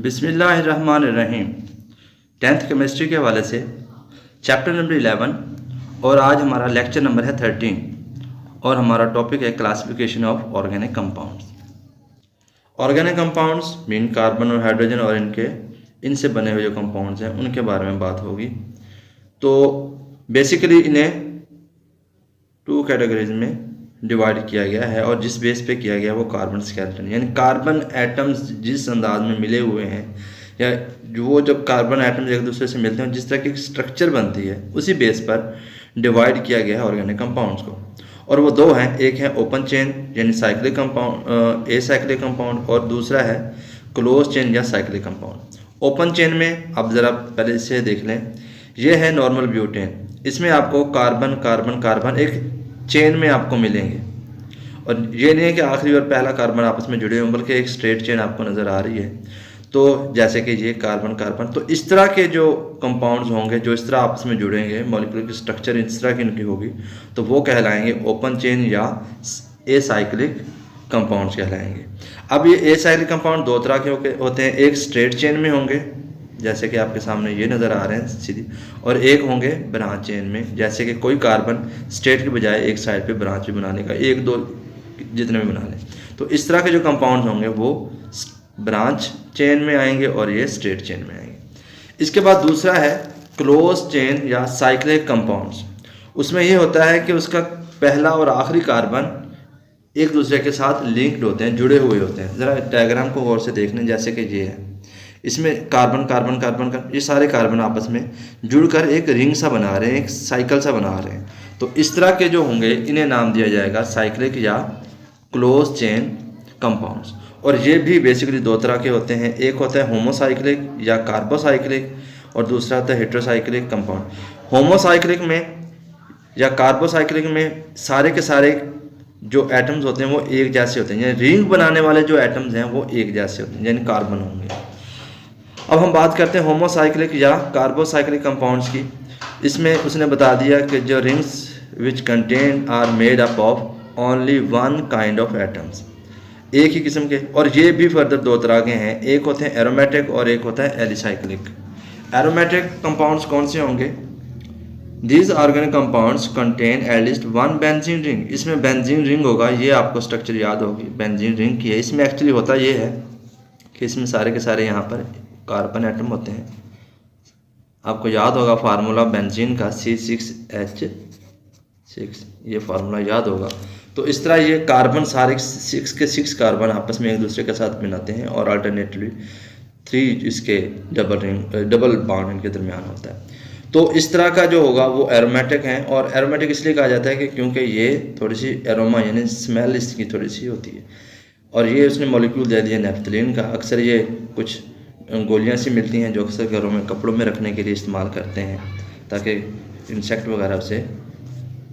बिस्मिल्लाहिर्रहमानिर्रहीम। 10th chemistry के हवाले से चैप्टर नंबर 11 और आज हमारा लेक्चर नंबर है 13 और हमारा टॉपिक है classification of organic compounds. Organic compounds mean carbon और हाइड्रोजन और इनसे बने हुए जो कंपाउंड्स हैं उनके बारे में बात होगी। तो बेसिकली इन्हें 2 कैटेगरीज में डिवाइड किया गया है और जिस बेस पे किया गया है वो कार्बन स्केलेटन, यानी कार्बन एटम्स जिस अंदाज में मिले हुए हैं या वो जब कार्बन एटम्स एक दूसरे से मिलते हैं जिस तरह की स्ट्रक्चर बनती है उसी बेस पर डिवाइड किया गया है ऑर्गेनिक कंपाउंड्स को। और वो दो हैं, एक है ओपन चेन यानी साइक्लिक कंपाउंड एसाइक्लिक कंपाउंड और दूसरा है क्लोज चेन या साइक्लिक कंपाउंड। ओपन चेन में आप ज़रा पहले इसे देख लें, ये है नॉर्मल ब्यूटेन। इसमें आपको कार्बन कार्बन कार्बन एक चेन में आपको मिलेंगे और ये नहीं है कि आखिरी और पहला कार्बन आपस में जुड़े हों, बल्कि एक स्ट्रेट चेन आपको नज़र आ रही है। तो जैसे कि ये कार्बन कार्बन, तो इस तरह के जो कंपाउंड्स होंगे जो इस तरह आपस में जुड़ेंगे, मॉलिक्यूलर की स्ट्रक्चर इस तरह की इनकी होगी, तो वो कहलाएंगे ओपन चेन या एसाइक्लिक कंपाउंड्स कहलाएंगे। अब ये एसाइक्लिक कंपाउंड दो तरह के होते हैं, एक स्ट्रेट चेन में होंगे जैसे कि आपके सामने ये नज़र आ रहे हैं सीधी, और एक होंगे ब्रांच चेन में, जैसे कि कोई कार्बन स्ट्रेट के बजाय एक साइड पे ब्रांच भी बनाने का, एक दो जितने भी बना लें। तो इस तरह के जो कंपाउंड होंगे वो ब्रांच चेन में आएंगे और ये स्ट्रेट चेन में आएंगे। इसके बाद दूसरा है क्लोज चेन या साइक्लिक कंपाउंड्स। उसमें ये होता है कि उसका पहला और आखिरी कार्बन एक दूसरे के साथ लिंक्ड होते हैं, जुड़े हुए होते हैं। ज़रा डायग्राम को गौर से देख लें, जैसे कि ये है, इसमें कार्बन कार्बन कार्बन ये सारे कार्बन आपस में जुड़कर एक रिंग सा बना रहे हैं, एक साइकिल सा बना रहे हैं। तो इस तरह के जो होंगे इन्हें नाम दिया जाएगा साइक्लिक या क्लोज चेन कंपाउंड्स। और ये भी बेसिकली दो तरह के होते हैं, एक होता है होमोसाइक्लिक या कार्बोसाइक्लिक और दूसरा होता है हेट्रोसाइक्लिक कंपाउंड। होमोसाइक्लिक में या कार्बोसाइक्लिक में सारे के सारे जो एटम्स होते हैं वो एक जैसे होते हैं, यानी रिंग बनाने वाले जो एटम्स हैं वो एक जैसे होते हैं, यानी कार्बन होंगे। अब हम बात करते हैं होमोसाइक्लिक या कार्बोसाइक्लिक कंपाउंड्स की। इसमें उसने बता दिया कि जो rings which contain are made up of only one kind of atoms, एक ही किस्म के। और ये भी फर्दर दो तरह के हैं, एक होते हैं एरोमेटिक और एक होता है एलिसाइक्लिक। एरोमेटिक कंपाउंड्स कौन से होंगे? These organic compounds contain at least one benzene ring. इसमें बेंजीन रिंग होगा, ये आपको स्ट्रक्चर याद होगी, बेंजीन रिंग की है। इसमें एक्चुअली होता ये है कि इसमें सारे के सारे यहाँ पर कार्बन एटम होते हैं। आपको याद होगा फार्मूला बेंजीन का C6H6, ये फार्मूला याद होगा। तो इस तरह ये कार्बन सारे 6 के 6 कार्बन आपस में एक दूसरे के साथ मिलाते हैं और अल्टरनेटली 3 इसके डबल बॉन्ड इनके दरमियान होता है। तो इस तरह का जो होगा वो एरोमेटिक हैं। और एरोमेटिक इसलिए कहा जाता है कि क्योंकि ये थोड़ी सी एरोमा यानी स्मेल इसकी थोड़ी सी होती है। और ये उसने मॉलिक्यूल दे दिया नेफ्थलीन का। अक्सर ये कुछ गोलियां सी मिलती हैं जो अक्सर घरों में कपड़ों में रखने के लिए इस्तेमाल करते हैं ताकि इंसेक्ट वगैरह से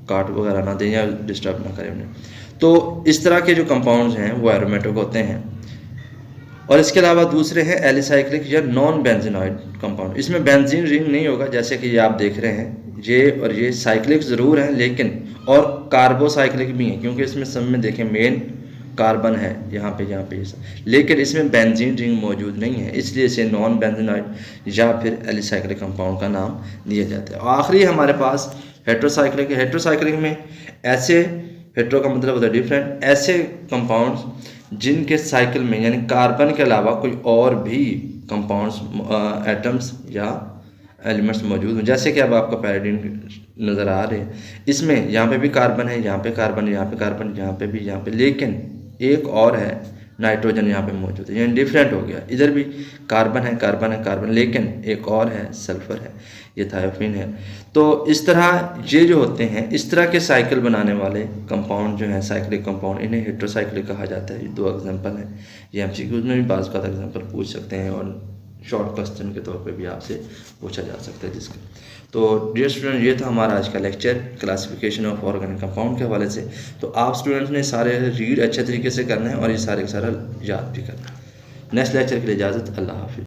काट वगैरह ना दें या डिस्टर्ब ना करें उन्हें। तो इस तरह के जो कंपाउंड्स हैं वो एरोमेटिक होते हैं। और इसके अलावा दूसरे हैं एलिसाइक्लिक या नॉन बेंजीनॉइड कंपाउंड। इसमें बेंजीन रिंग नहीं होगा, जैसे कि ये आप देख रहे हैं, ये और ये साइक्लिक ज़रूर हैं लेकिन, और कार्बोसाइक्लिक भी हैं क्योंकि इसमें सब में देखें मेन कार्बन है यहाँ पे ये सब, लेकिन इसमें बेंजीन रिंग मौजूद नहीं है, इसलिए इसे नॉन बेंजीनॉइड या फिर एलिसाइक्लिक कंपाउंड का नाम दिया जाता है। और आखिरी हमारे पास हेट्रोसाइक्लिक है। हेट्रोसाइक्लिक में ऐसे, हेट्रो का मतलब होता है डिफरेंट, ऐसे कंपाउंड्स जिनके साइकिल में यानी कार्बन के अलावा कोई और भी कंपाउंड्स एटम्स या एलिमेंट्स मौजूद हैं। जैसे कि अब आपका पैराडीन नज़र आ रहे हैं, इसमें यहाँ पे भी कार्बन है, यहाँ पे कार्बन, यहाँ पे कार्बन, यहाँ पे भी, यहाँ पे, लेकिन एक और है नाइट्रोजन यहाँ पे मौजूद है, यानी डिफरेंट हो गया। इधर भी कार्बन है कार्बन है कार्बन, लेकिन एक और है, सल्फर है, ये थायोफिन है। तो इस तरह ये जो होते हैं इस तरह के साइकिल बनाने वाले कंपाउंड जो हैं साइक्लिक कंपाउंड, इन्हें हेट्रोसाइक्लिक कहा जाता है। ये 2 एग्जांपल हैं, ये MCQs में भी बाज़ का एग्जांपल पूछ सकते हैं और शॉर्ट क्वेश्चन के तौर पे भी आपसे पूछा जा सकता है जिसका। तो डियर स्टूडेंट, ये था हमारा आज का lecture classification of organic compound के हवाले से। तो आप स्टूडेंट्स ने सारे रीड अच्छे तरीके से करना है और ये सारे का सारा याद भी करना है। नेक्स्ट लेक्चर के लिए इजाज़त, अल्लाह हाफिज़।